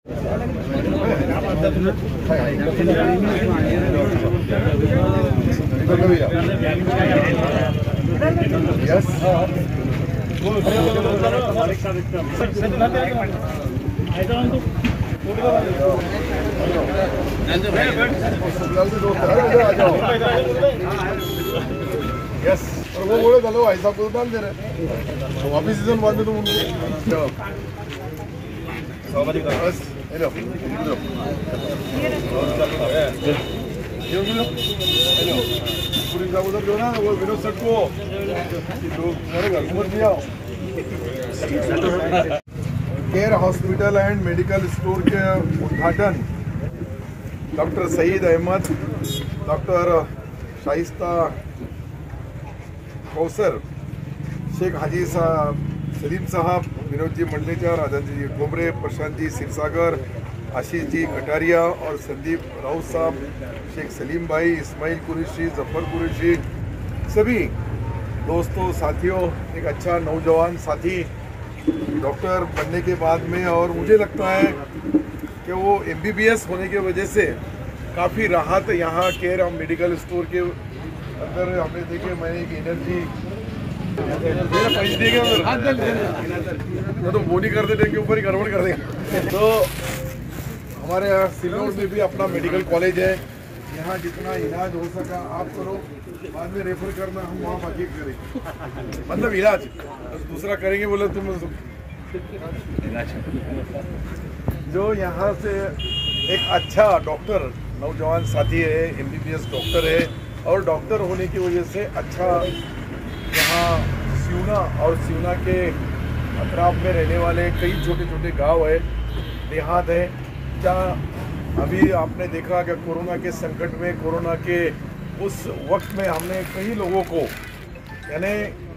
Yes और वो बोले चलो भाई साहब को डाल दे रहे वापिस सीजन बाद में तुम उनको बस हेलो पूरी साहब उधर जो ना वो विनोद सर को मेरे घर घूमत नहीं आओ care hospital and medical store के उद्घाटन डॉक्टर सईद अहमद, डॉक्टर शाइस्ता कौसर, शेख हाजी साहब, सलीम साहब, विनोद जी मंडलेचा, राजन जी ठोमरे, प्रशांत जी सिरसागर, आशीष जी कटारिया और संदीप राउत साहब, शेख सलीम भाई, इस्माइल कुरैशी, जफर कुरैशी, सभी दोस्तों साथियों, एक अच्छा नौजवान साथी डॉक्टर बनने के बाद में, और मुझे लगता है कि वो MBBS होने की वजह से काफ़ी राहत यहाँ केयर मेडिकल स्टोर के अंदर हमने देखे। मैंने एक एनर्जी तो वो नहीं करते थे के ऊपर ही गड़बड़ कर देगा। तो हमारे यहाँ सिल्लोड में भी अपना मेडिकल कॉलेज है, यहाँ जितना इलाज हो सका आप करो, बाद में रेफर करना हम वहाँ बाकी करेंगे, मतलब इलाज दूसरा करेंगे बोले तुम जो यहाँ से एक अच्छा डॉक्टर नौजवान साथी है, MBBS डॉक्टर है, और डॉक्टर होने की वजह से अच्छा यहाँ सिवना और सिवना के अतराफ में रहने वाले कई छोटे छोटे गांव है, देहात है, जहाँ अभी आपने देखा कि कोरोना के संकट में, कोरोना के उस वक्त में हमने कई लोगों को, यानी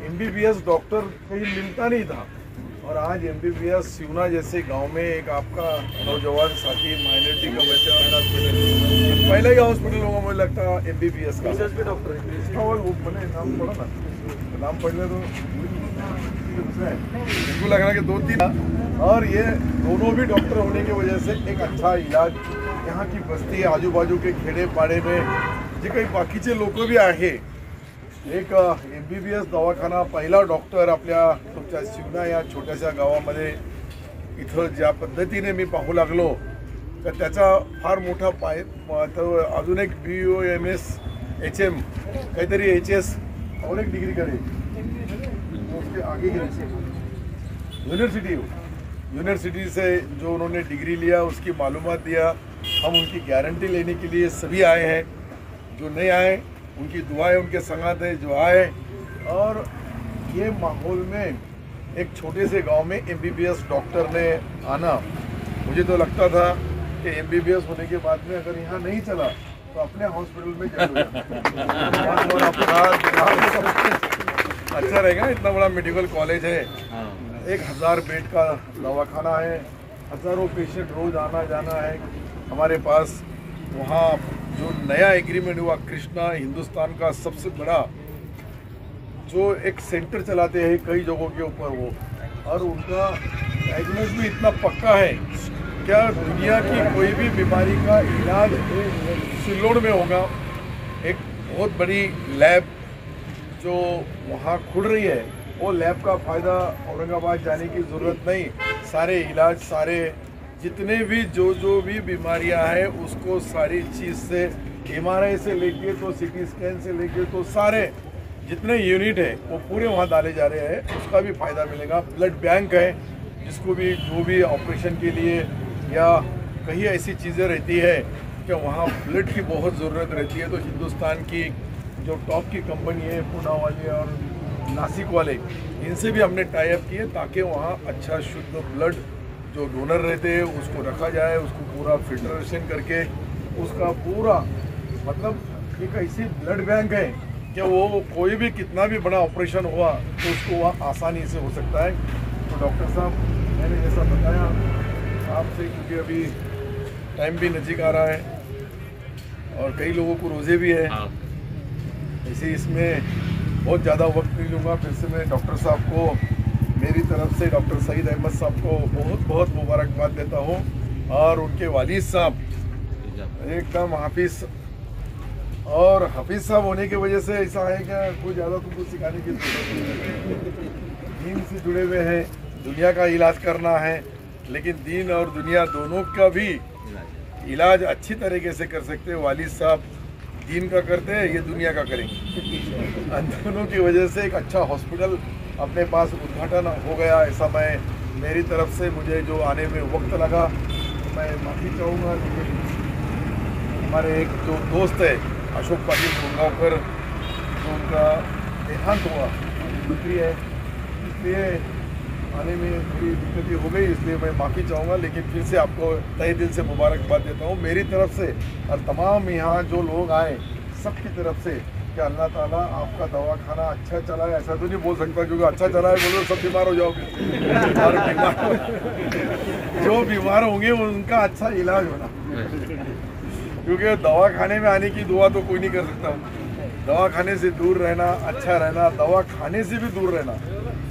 MBBS डॉक्टर कहीं मिलता नहीं था, और आज MBBS सिवना जैसे गांव में एक आपका नौजवान साथी माइनॉरिटी का बच्चा, पहले ही हॉस्पिटल होगा मुझे लगता है MBBS का डॉक्टर है, नाम पढ़ा ना, नाम पढ़ने तो बिल्कुल लग रहा कि 2-3, और ये दोनों भी डॉक्टर होने की वजह से एक अच्छा इलाज यहाँ की बस्ती आजू बाजू के खेड़े पाड़े में जे काही बाकीचे लोक भी आहे, एक MBBS दवाखाना पहिला डॉक्टर आपल्या तुमच्या सिवना या छोट्याशा गावामध्ये इथं ज्या पद्धतीने मी पाहू लागलो तर त्याचा फार मोठा पाय, तर अजून एक BOMS HM काहीतरी HS और एक डिग्री करे उसके आगे यूनिवर्सिटी से जो उन्होंने डिग्री लिया उसकी मालूमात दिया। हम उनकी गारंटी लेने के लिए सभी आए हैं, जो नहीं आए उनकी दुआएं उनके संगात है, जो आए। और ये माहौल में एक छोटे से गांव में MBBS डॉक्टर ने आना, मुझे तो लगता था कि MBBS होने के बाद में अगर यहाँ नहीं चला तो अपने हॉस्पिटल में अच्छा रहेगा। इतना बड़ा मेडिकल कॉलेज है, 1000 बेड का दवाखाना है, हज़ारों पेशेंट रोज आना जाना है हमारे पास। वहाँ जो नया एग्रीमेंट हुआ, कृष्णा हिंदुस्तान का सबसे बड़ा जो एक सेंटर चलाते हैं कई जगहों के ऊपर वो, और उनका डायग्नोस भी इतना पक्का है, क्या दुनिया की कोई भी बीमारी का इलाज सिल्लोड में होगा। एक बहुत बड़ी लैब जो वहाँ खुल रही है, वो लैब का फ़ायदा औरंगाबाद जाने की ज़रूरत नहीं, सारे इलाज, सारे जितने भी जो भी बीमारियां हैं उसको सारी चीज़ से, MRI से लेके तो CT स्कैन से लेके तो सारे जितने यूनिट है वो पूरे वहाँ डाले जा रहे हैं, उसका भी फ़ायदा मिलेगा। ब्लड बैंक है, जिसको भी जो भी ऑपरेशन के लिए या कहीं ऐसी चीज़ें रहती है कि वहाँ ब्लड की बहुत ज़रूरत रहती है, तो हिंदुस्तान की जो टॉप की कंपनी है पूना वाले और नासिक वाले, इनसे भी हमने टाई अप किए ताकि वहाँ अच्छा शुद्ध ब्लड जो डोनर रहते हैं उसको रखा जाए, उसको पूरा फिल्ट्रेशन करके उसका पूरा, मतलब एक ऐसी ब्लड बैंक है कि वो कोई भी कितना भी बड़ा ऑपरेशन हुआ तो उसको वहाँ आसानी से हो सकता है। तो डॉक्टर साहब, मैंने जैसा बताया आपसे, क्योंकि अभी टाइम भी नज़दीक आ रहा है और कई लोगों को रोज़े भी है, इसी इसमें बहुत ज़्यादा वक्त नहीं लूँगा। फिर से मैं डॉक्टर साहब को मेरी तरफ से, डॉक्टर सईद अहमद साहब को बहुत बहुत मुबारकबाद देता हूँ और उनके वालिद साहब एकदम हाफिज, और हाफिज साहब होने की वजह से ऐसा है क्या कोई ज़्यादा तुमको सिखाने की दीन से जुड़े हुए हैं, दुनिया का इलाज करना है, लेकिन दीन और दुनिया दोनों का भी इलाज अच्छी तरीके से कर सकते हैं। वालिद साहब दीन का करते हैं, ये दुनिया का करेंगे। दोनों की वजह से एक अच्छा हॉस्पिटल अपने पास उद्घाटन हो गया। ऐसा मैं मेरी तरफ से मुझे जो आने में वक्त लगा मैं माफ़ी चाहूँगा, लेकिन हमारे एक जो दोस्त है अशोक पाटिल गुड़गांवकर, जो उनका देहांत हुआ बिक्री है, इसलिए आने में थोड़ी दिक्कतें हो गई, इसलिए मैं माफ़ी चाहूँगा। लेकिन फिर से आपको तहे दिल से मुबारकबाद देता हूँ मेरी तरफ से और तमाम यहाँ जो लोग आए सबकी तरफ से कि अल्लाह ताला आपका दवाखाना अच्छा चला है। ऐसा तो नहीं बोल सकता क्योंकि अच्छा चला है बोलो सब बीमार हो जाओगे और जो बीमार होंगे उनका अच्छा इलाज होना, क्योंकि दवाखाने में आने की दुआ तो कोई नहीं कर सकता। दवाखाने से दूर रहना, अच्छा रहना, दवा खाने से भी दूर रहना।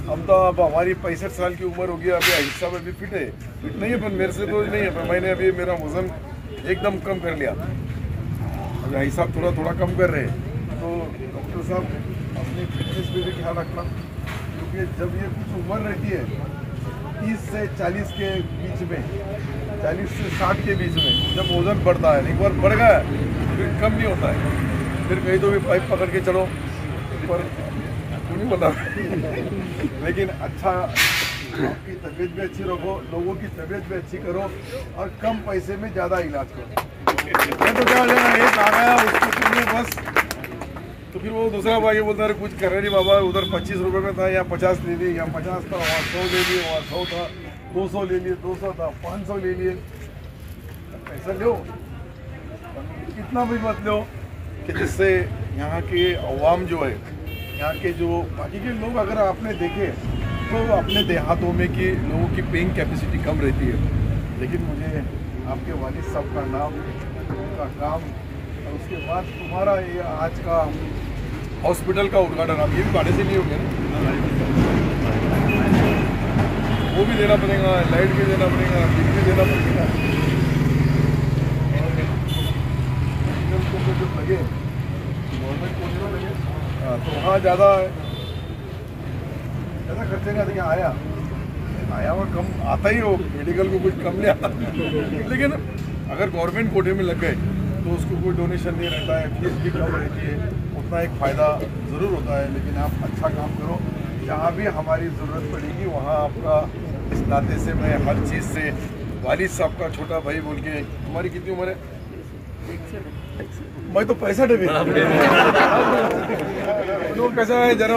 हम तो अब हमारी 65 साल की उम्र होगी, अभी हिस्सा में भी फिट है, फिट नहीं है पर मेरे से तो नहीं है, पर मैंने अभी मेरा वजन एकदम कम कर लिया, अभी हिसाब थोड़ा थोड़ा कम कर रहे हैं। तो डॉक्टर साहब अपनी फिटनेस पे भी ख्याल रखना, क्योंकि जब ये कुछ उम्र रहती है 30 से 40 के बीच में, 40 से 60 के बीच में जब वजन बढ़ता है, एक बार बढ़ गया फिर कम नहीं होता है, फिर कहीं तो भी पाइप पकड़ के चलो पर नहीं बता लेकिन अच्छा आपकी तबीयत भी अच्छी रखो, लोगों की तबीयत भी अच्छी करो और कम पैसे में ज़्यादा इलाज करो। मैं तो क्या हो जाएगा, एक आ गया उसको सुनिए बस, तो फिर वो दूसरा भाई बोलता है कुछ कर रहे नहीं बाबा, उधर 25 रुपये में था, यहाँ 50 ले लिए, यहाँ 50 था, वहाँ 100 ले लिए, वहाँ 100 था, 200 ले लिए, 200 था, 500 ले लिए। पैसा लो कितना भी मत लो कि जिससे यहाँ के अवाम जो है, यहाँ के जो बाकी के लोग अगर आपने देखे तो अपने देहातों में कि लोगों की पेइंग कैपेसिटी कम रहती है, लेकिन मुझे आपके वालिद साहब का नाम, उनका काम और उसके बाद तुम्हारा ये आज का हॉस्पिटल का उद्घाटन, आप ये भी भाड़े से नहीं होंगे ना, वो भी देना पड़ेगा, लाइट भी देना पड़ेगा, बिल भी देना पड़ेगा, जो लगे गवर्नमेंट को जो लगे तो वहाँ ज़्यादा खर्चे नहीं आते। आया हुआ कम आता ही हो, मेडिकल को कुछ कम नहीं आता लेकिन अगर गवर्नमेंट कोटे में लग गए तो उसको कोई डोनेशन नहीं रहता है, फीस भी कम रहती है, उतना एक फ़ायदा ज़रूर होता है। लेकिन आप अच्छा काम करो, जहाँ भी हमारी ज़रूरत पड़ेगी वहाँ आपका इस नाते से मैं हर चीज़ से वालिद साहब का छोटा भाई बोल के, तुम्हारी कितनी उम्र है? मैं तो 65 लोग कैसा है जरा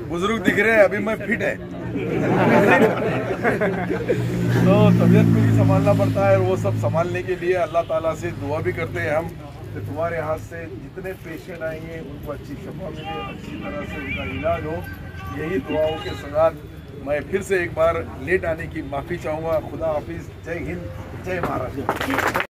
बुजुर्ग दिख रहे हैं, अभी मैं फिट है तो तबीयत को भी संभालना पड़ता है, और वो सब संभालने के लिए अल्लाह ताला से दुआ भी करते हैं हम कि तुम्हारे हाथ से जितने पेशेंट आएंगे उनको अच्छी शफा मिले, अच्छी तरह से उनका इलाज हो। यही दुआओं के साथ मैं फिर से एक बार लेट आने की माफ़ी चाहूँगा। खुदा हाफिज़, जय हिंद, जय महाराष्ट्र।